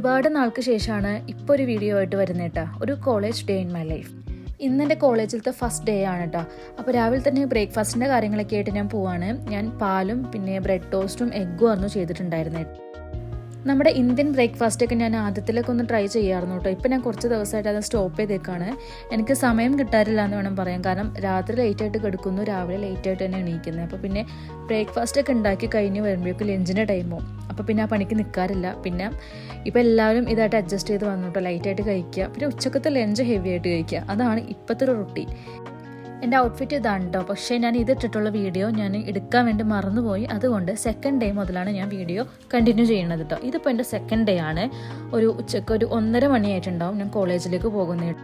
ഒരുപാട് നാൾക്ക് ശേഷമാണ് ഇപ്പോൾ ഒരു വീഡിയോ ആയിട്ട് വരുന്നത് കേട്ടോ. ഒരു college day in my life. ഇന്നെൻ്റെ കോളേജിലത്തെ ഫസ്റ്റ് ഡേ ആണ് കേട്ടോ. അപ്പോൾ രാവിലെ തന്നെ ബ്രേക്ക്ഫാസ്റ്റിൻ്റെ കാര്യങ്ങളൊക്കെ ആയിട്ട് ഞാൻ പോവാണ്. ഞാൻ പാലും പിന്നെ ബ്രെഡ് ടോസ്റ്റും എഗ്ഗും ആയിരുന്നു ചെയ്തിട്ടുണ്ടായിരുന്നത്. നമ്മുടെ ഇന്ത്യൻ ബ്രേക്ക്ഫാസ്റ്റൊക്കെ ഞാൻ ആദ്യത്തിലൊക്കെ ഒന്ന് ട്രൈ ചെയ്യാമായിരുന്നു കേട്ടോ. ഇപ്പം ഞാൻ കുറച്ച് ദിവസമായിട്ട് അത് സ്റ്റോപ്പ് ചെയ്തേക്കാണ്. എനിക്ക് സമയം കിട്ടാറില്ല എന്ന് വേണം പറയാം. കാരണം രാത്രി ലേറ്റായിട്ട് കിടക്കുന്നു, രാവിലെ ലേറ്റായിട്ട് തന്നെ എണീക്കുന്നത്. അപ്പോൾ പിന്നെ ബ്രേക്ക്ഫാസ്റ്റൊക്കെ ഉണ്ടാക്കി കഴിഞ്ഞ് വരുമ്പോഴേക്കും ലഞ്ചിൻ്റെ ടൈമോ, അപ്പോൾ പിന്നെ ആ പണിക്ക് നിൽക്കാറില്ല. പിന്നെ ഇപ്പോൾ എല്ലാവരും ഇതായിട്ട് അഡ്ജസ്റ്റ് ചെയ്ത് വന്നു കേട്ടോ. ലൈറ്റായിട്ട് കഴിക്കുക, പിന്നെ ഉച്ചക്കത്തെ ലഞ്ച് ഹെവി ആയിട്ട് കഴിക്കുക. അതാണ് ഇപ്പോഴത്തെ ഒരു റൊട്ടീൻ. എൻ്റെ ഔട്ട്ഫിറ്റ് ഇതാണ് കേട്ടോ. പക്ഷേ ഞാൻ ഇതിട്ടിട്ടുള്ള വീഡിയോ ഞാൻ എടുക്കാൻ വേണ്ടി മറന്നുപോയി. അതുകൊണ്ട് സെക്കൻഡ് ഡേ മുതലാണ് ഞാൻ വീഡിയോ കണ്ടിന്യൂ ചെയ്യുന്നത് കേട്ടോ. ഇതിപ്പോൾ എൻ്റെ സെക്കൻഡ് ഡേ ആണ്. ഉച്ചയ്ക്ക് ഒരു 1:30 മണിയായിട്ടുണ്ടാവും ഞാൻ കോളേജിലേക്ക് പോകുന്നത്.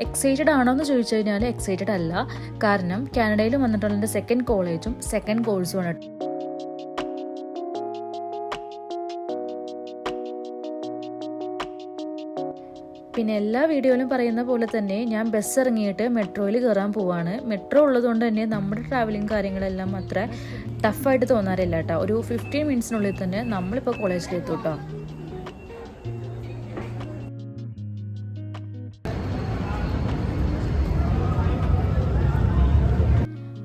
എക്സൈറ്റഡ് ആണോ എന്ന് ചോദിച്ചു കഴിഞ്ഞാൽ എക്സൈറ്റഡ് അല്ല. കാരണം കാനഡയിൽ വന്നിട്ടുള്ള എൻ്റെ സെക്കൻഡ് കോളേജും സെക്കൻഡ് കോഴ്സുമാണ്. പിന്നെ എല്ലാ വീഡിയോയിലും പറയുന്ന പോലെ തന്നെ ഞാൻ ബസ് ഇറങ്ങിയിട്ട് മെട്രോയിൽ കയറാൻ പോവാണ്. മെട്രോ ഉള്ളതുകൊണ്ട് തന്നെ നമ്മുടെ ട്രാവലിംഗ് കാര്യങ്ങളെല്ലാം അത്ര ടഫായിട്ട് തോന്നാറില്ല കേട്ടോ. ഒരു 15 മിനിറ്റ്സിനുള്ളിൽ തന്നെ നമ്മളിപ്പോൾ കോളേജിലെത്തും കേട്ടോ.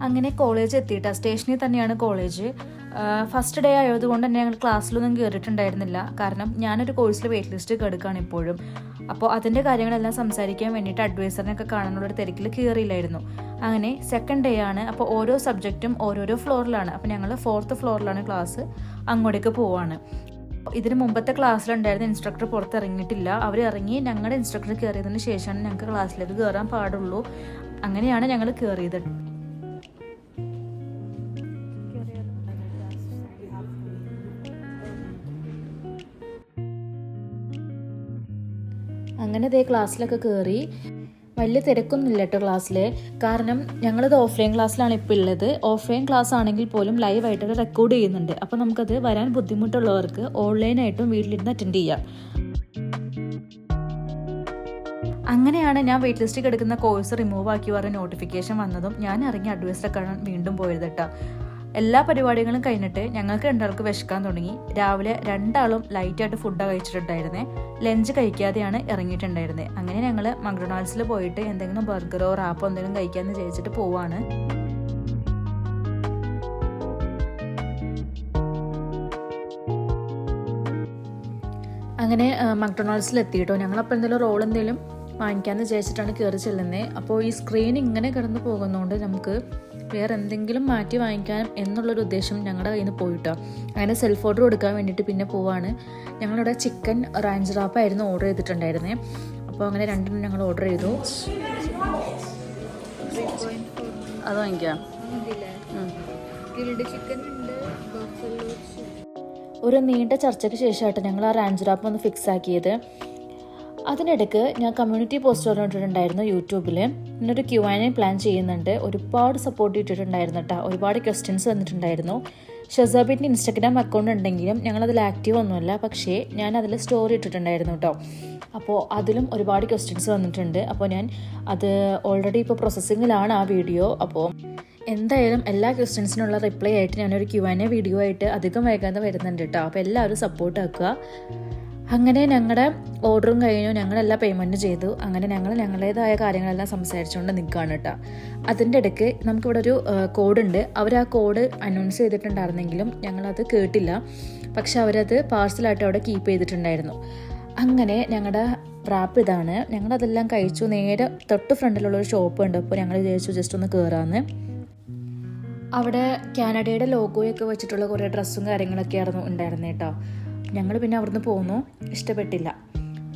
അങ്ങനെ കോളേജ് എത്തിയിട്ടാ. സ്റ്റേഷനിൽ തന്നെയാണ് കോളേജ്. ഫസ്റ്റ് ഡേ ആയതുകൊണ്ട് തന്നെ ഞങ്ങൾ ക്ലാസ്സിലൊന്നും കയറിയിട്ടുണ്ടായിരുന്നില്ല. കാരണം ഞാനൊരു കോഴ്സിൽ വെയിറ്റ് ലിസ്റ്റ് കിടക്കുകയാണ് ഇപ്പോഴും. അപ്പോൾ അതിൻ്റെ കാര്യങ്ങളെല്ലാം സംസാരിക്കാൻ വേണ്ടിയിട്ട് അഡ്വൈസറിനൊക്കെ കാണാനുള്ളൊരു തിരക്കിൽ കയറിയില്ലായിരുന്നു. അങ്ങനെ സെക്കൻഡ് ഡേ ആണ്. അപ്പോൾ ഓരോ സബ്ജക്റ്റും ഓരോരോ ഫ്ലോറിലാണ്. അപ്പോൾ ഞങ്ങൾ 4th ഫ്ലോറിലാണ് ക്ലാസ്. അങ്ങോട്ടേക്ക് പോവാണ്. ഇതിന് മുമ്പത്തെ ക്ലാസ്സിലുണ്ടായിരുന്ന ഇൻസ്ട്രക്ടർ പുറത്തിറങ്ങിയിട്ടില്ല. അവർ ഇറങ്ങി ഞങ്ങളുടെ ഇൻസ്ട്രക്ടർ കയറിയതിന് ശേഷമാണ് ഞങ്ങൾക്ക് ക്ലാസ്സിലേക്ക് കയറാൻ പാടുള്ളൂ. അങ്ങനെയാണ് ഞങ്ങൾ കയറിയത്. അങ്ങനെ ദേ ക്ലാസ്സിലൊക്കെ കയറി. വലിയ തിരക്കൊന്നുമില്ല കേട്ടോ ക്ലാസ്സിൽ. കാരണം ഞങ്ങളത് ഓഫ്ലൈൻ ക്ലാസ്സിലാണ് ഇപ്പോൾ ഉള്ളത്. ഓഫ്ലൈൻ ക്ലാസ് ആണെങ്കിൽ പോലും ലൈവായിട്ട് റെക്കോർഡ് ചെയ്യുന്നുണ്ട്. അപ്പോൾ നമുക്കത് വരാൻ ബുദ്ധിമുട്ടുള്ളവർക്ക് ഓൺലൈനായിട്ടും വീട്ടിലിരുന്ന് അറ്റൻഡ് ചെയ്യാം. അങ്ങനെയാണ് ഞാൻ വെയിറ്റ് ലിസ്റ്റ് കിടക്കുന്ന കോഴ്സ് റിമൂവ് ആക്കി പറഞ്ഞ നോട്ടിഫിക്കേഷൻ വന്നതും ഞാൻ ഇറങ്ങി അഡ്വൈസറെ കാണാൻ വീണ്ടും പോയത് കേട്ടോ. എല്ലാ പരിപാടികളും കഴിഞ്ഞിട്ട് ഞങ്ങൾക്ക് 2 വിശക്കാൻ തുടങ്ങി. രാവിലെ 2 ലൈറ്റായിട്ട് ഫുഡാണ് കഴിച്ചിട്ടുണ്ടായിരുന്നേ. ലഞ്ച് കഴിക്കാതെയാണ് ഇറങ്ങിയിട്ടുണ്ടായിരുന്നത്. അങ്ങനെ ഞങ്ങൾ മക്ഡൊണാൾഡ്സിൽ പോയിട്ട് എന്തെങ്കിലും ബർഗറോ റാപ്പോ എന്തെങ്കിലും കഴിക്കാമെന്ന് വിചാരിച്ചിട്ട് പോവാണ്. അങ്ങനെ മക്ഡൊണാൾഡ്സിൽ എത്തിയിട്ടോ. ഞങ്ങളപ്പോൾ എന്തെങ്കിലും റോൾ എന്തെങ്കിലും വാങ്ങിക്കാമെന്ന് വിചാരിച്ചിട്ടാണ് കയറി ചെല്ലുന്നത്. അപ്പോൾ ഈ സ്ക്രീൻ ഇങ്ങനെ കിടന്ന് പോകുന്നതുകൊണ്ട് നമുക്ക് വേറെ എന്തെങ്കിലും മാറ്റി വാങ്ങിക്കാം എന്നുള്ളൊരു ഉദ്ദേശം ഞങ്ങളുടെ കയ്യിൽ നിന്ന് പോയിട്ടോ. അങ്ങനെ സെൽഫ് ഓർഡർ കൊടുക്കാൻ വേണ്ടിയിട്ട് പിന്നെ പോവാണ്. ഞങ്ങളിവിടെ ചിക്കൻ റാഞ്ച് റാപ്പായിരുന്നു ഓർഡർ ചെയ്തിട്ടുണ്ടായിരുന്നേ. അപ്പോൾ അങ്ങനെ 2 ഞങ്ങൾ ഓർഡർ ചെയ്തു. അത് വാങ്ങിക്കാം. ഒരു നീണ്ട ചർച്ചയ്ക്ക് ശേഷമായിട്ട് ഞങ്ങൾ ആ റാഞ്ച് റാപ്പ് ഒന്ന് ഫിക്സ് ആക്കിയത്. അതിനിടയ്ക്ക് ഞാൻ കമ്മ്യൂണിറ്റി പോസ്റ്റ് ഇട്ടിട്ടുണ്ടായിരുന്നു യൂട്യൂബിൽ. ഇന്നൊരു Q&A പ്ലാൻ ചെയ്യുന്നുണ്ട്. ഒരുപാട് സപ്പോർട്ട് ഇട്ടിട്ടുണ്ടായിരുന്നു കേട്ടോ. ഒരുപാട് ക്വസ്റ്റ്യൻസ് വന്നിട്ടുണ്ടായിരുന്നു. ഷസാബിൻ്റെ ഇൻസ്റ്റാഗ്രാം അക്കൗണ്ട് ഉണ്ടെങ്കിലും ഞങ്ങളതിൽ ആക്റ്റീവ് ഒന്നുമല്ല. പക്ഷേ ഞാൻ അതിൽ സ്റ്റോറി ഇട്ടിട്ടുണ്ടായിരുന്നു കേട്ടോ. അപ്പോൾ അതിലും ഒരുപാട് ക്വസ്റ്റ്യൻസ് വന്നിട്ടുണ്ട്. അപ്പോൾ ഞാൻ അത് ഓൾറെഡി ഇപ്പോൾ പ്രോസസ്സിങ്ങിലാണ് ആ വീഡിയോ. അപ്പോൾ എന്തായാലും എല്ലാ ക്വസ്റ്റ്യൻസിനുള്ള റിപ്ലൈ ആയിട്ട് ഞാനൊരു Q&A വീഡിയോ ആയിട്ട് അധികം വൈകാതെ വരുന്നുണ്ട് കേട്ടോ. അപ്പോൾ എല്ലാവരും സപ്പോർട്ട് ആക്കുക. അങ്ങനെ ഞങ്ങളുടെ ഓർഡറും കഴിഞ്ഞു. ഞങ്ങളെല്ലാം പേയ്മെൻറ്റ് ചെയ്തു. അങ്ങനെ ഞങ്ങളുടേതായ കാര്യങ്ങളെല്ലാം സംസാരിച്ചുകൊണ്ട് നിൽക്കുകയാണ് കേട്ടോ. അതിൻ്റെ ഇടയ്ക്ക് നമുക്കിവിടെ ഒരു കോഡുണ്ട്. അവർ ആ കോഡ് അനൗൺസ് ചെയ്തിട്ടുണ്ടായിരുന്നെങ്കിലും ഞങ്ങളത് കേട്ടില്ല. പക്ഷെ അവരത് പാഴ്സലായിട്ട് അവിടെ കീപ്പ് ചെയ്തിട്ടുണ്ടായിരുന്നു. അങ്ങനെ ഞങ്ങളുടെ റാപ്പ് ഇതാണ്. ഞങ്ങളതെല്ലാം കഴിച്ചു. നേരെ തൊട്ട് ഫ്രണ്ടിലുള്ളൊരു ഷോപ്പ് ഉണ്ട്. അപ്പോൾ ഞങ്ങൾ വിചാരിച്ചു ജസ്റ്റ് ഒന്ന് കയറാമെന്ന്. അവിടെ കാനഡയുടെ ലോഗോയൊക്കെ വെച്ചിട്ടുള്ള കുറേ ഡ്രസ്സും കാര്യങ്ങളൊക്കെ ആയിരുന്നു ഉണ്ടായിരുന്നത് കേട്ടോ. ഞങ്ങൾ പിന്നെ അവിടുന്ന് പോന്നു. ഇഷ്ടപ്പെട്ടില്ല.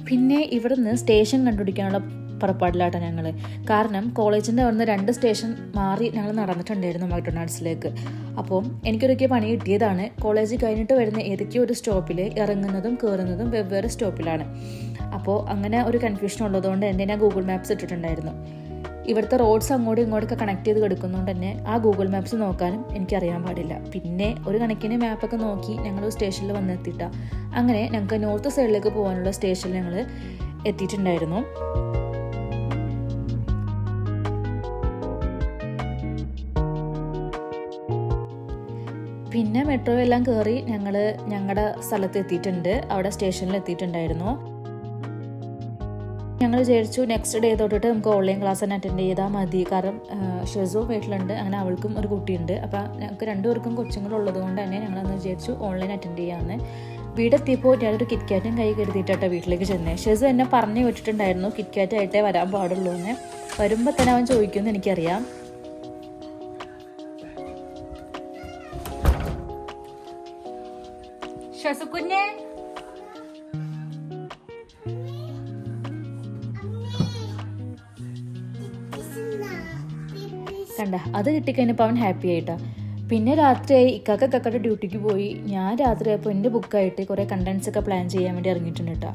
പിന്നെ ഇവിടുന്ന് സ്റ്റേഷൻ കണ്ടുപിടിക്കാനുള്ള പുറപ്പാടിലാട്ടോ ഞങ്ങൾ. കാരണം കോളേജിൻ്റെ അവിടുന്ന് 2 സ്റ്റേഷൻ മാറി ഞങ്ങൾ നടന്നിട്ടുണ്ടായിരുന്നു മക്ഡൊണാൾഡ്സിലേക്ക്. അപ്പോൾ എനിക്കൊരിക്കൽ പണി കിട്ടിയതാണ്. കോളേജ് കഴിഞ്ഞിട്ട് വരുന്ന ഏതൊക്കെയോ ഒരു സ്റ്റോപ്പിൽ ഇറങ്ങുന്നതും കയറുന്നതും വെവ്വേറെ സ്റ്റോപ്പിലാണ്. അപ്പോൾ അങ്ങനെ ഒരു കൺഫ്യൂഷൻ ഉള്ളതുകൊണ്ട് തന്നെ ഞാൻ ഗൂഗിൾ മാപ്സ് ഇട്ടിട്ടുണ്ടായിരുന്നു. ഇവിടുത്തെ റോഡ്സ് അങ്ങോട്ടും ഇങ്ങോട്ടൊക്കെ കണക്ട് ചെയ്ത് കിടക്കുന്നതുകൊണ്ട് തന്നെ ആ ഗൂഗിൾ മാപ്സ് നോക്കാനും എനിക്കറിയാൻ പാടില്ല. പിന്നെ ഒരു കണക്കിന് മാപ്പൊക്കെ നോക്കി ഞങ്ങൾ സ്റ്റേഷനിൽ വന്നെത്തിയിട്ടാണ്. അങ്ങനെ ഞങ്ങൾക്ക് നോർത്ത് സൈഡിലേക്ക് പോകാനുള്ള സ്റ്റേഷനിൽ ഞങ്ങൾ എത്തിയിട്ടുണ്ടായിരുന്നു. പിന്നെ മെട്രോ എല്ലാം കയറി ഞങ്ങളുടെ സ്ഥലത്ത് എത്തിയിട്ടുണ്ട്. അവിടെ സ്റ്റേഷനിൽ എത്തിയിട്ടുണ്ടായിരുന്നു. ഞങ്ങൾ വിചാരിച്ചു നെക്സ്റ്റ് ഡേ തൊട്ടിട്ട് നമുക്ക് ഓൺലൈൻ ക്ലാസ് തന്നെ അറ്റൻഡ് ചെയ്താൽ മതി. കാരണം ഷെസു വീട്ടിലുണ്ട്, അങ്ങനെ അവൾക്കും ഒരു കുട്ടിയുണ്ട്. അപ്പം ഞങ്ങൾക്ക് രണ്ടുപേർക്കും കൊച്ചുങ്ങളുള്ളത് കൊണ്ട് തന്നെ ഞങ്ങളന്ന് വിചാരിച്ചു ഓൺലൈൻ അറ്റൻഡ് ചെയ്യാമെന്ന്. വീടെത്തിയപ്പോൾ ഞാനൊരു കിറ്റ്കാറ്റും കൈ കരുതിയിട്ടാണ് വീട്ടിലേക്ക് ചെന്നത്. ഷെസു എന്നെ പറഞ്ഞു വിട്ടിട്ടുണ്ടായിരുന്നു കിറ്റ്കാറ്റായിട്ടേ വരാൻ പാടുള്ളൂ എന്ന്. വരുമ്പോൾ തന്നെ അവൻ ചോദിക്കുമെന്ന് എനിക്കറിയാം. ഷെസുക്കുഞ്ഞെ കണ്ട, അത് കിട്ടിക്കഴിഞ്ഞപ്പോൾ അവൻ ഹാപ്പി ആയിട്ടാ. പിന്നെ രാത്രിയായി, ഇക്കാക്കയുടെ ഡ്യൂട്ടിക്ക് പോയി. ഞാൻ രാത്രിയായപ്പോൾ എൻ്റെ ബുക്കായിട്ട് കുറേ കണ്ടൻസ് ഒക്കെ പ്ലാൻ ചെയ്യാൻ വേണ്ടി ഇറങ്ങിയിട്ടുണ്ട് കേട്ടോ.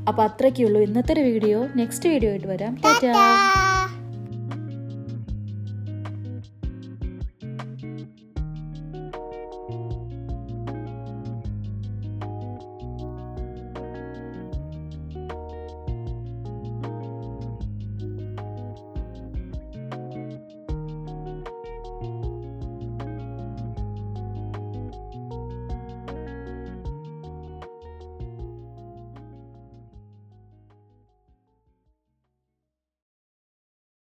അപ്പോൾ അത്രയ്ക്കുള്ളൂ ഇന്നത്തെ ഒരു വീഡിയോ. നെക്സ്റ്റ് വീഡിയോ ആയിട്ട് വരാം. ടാറ്റാ.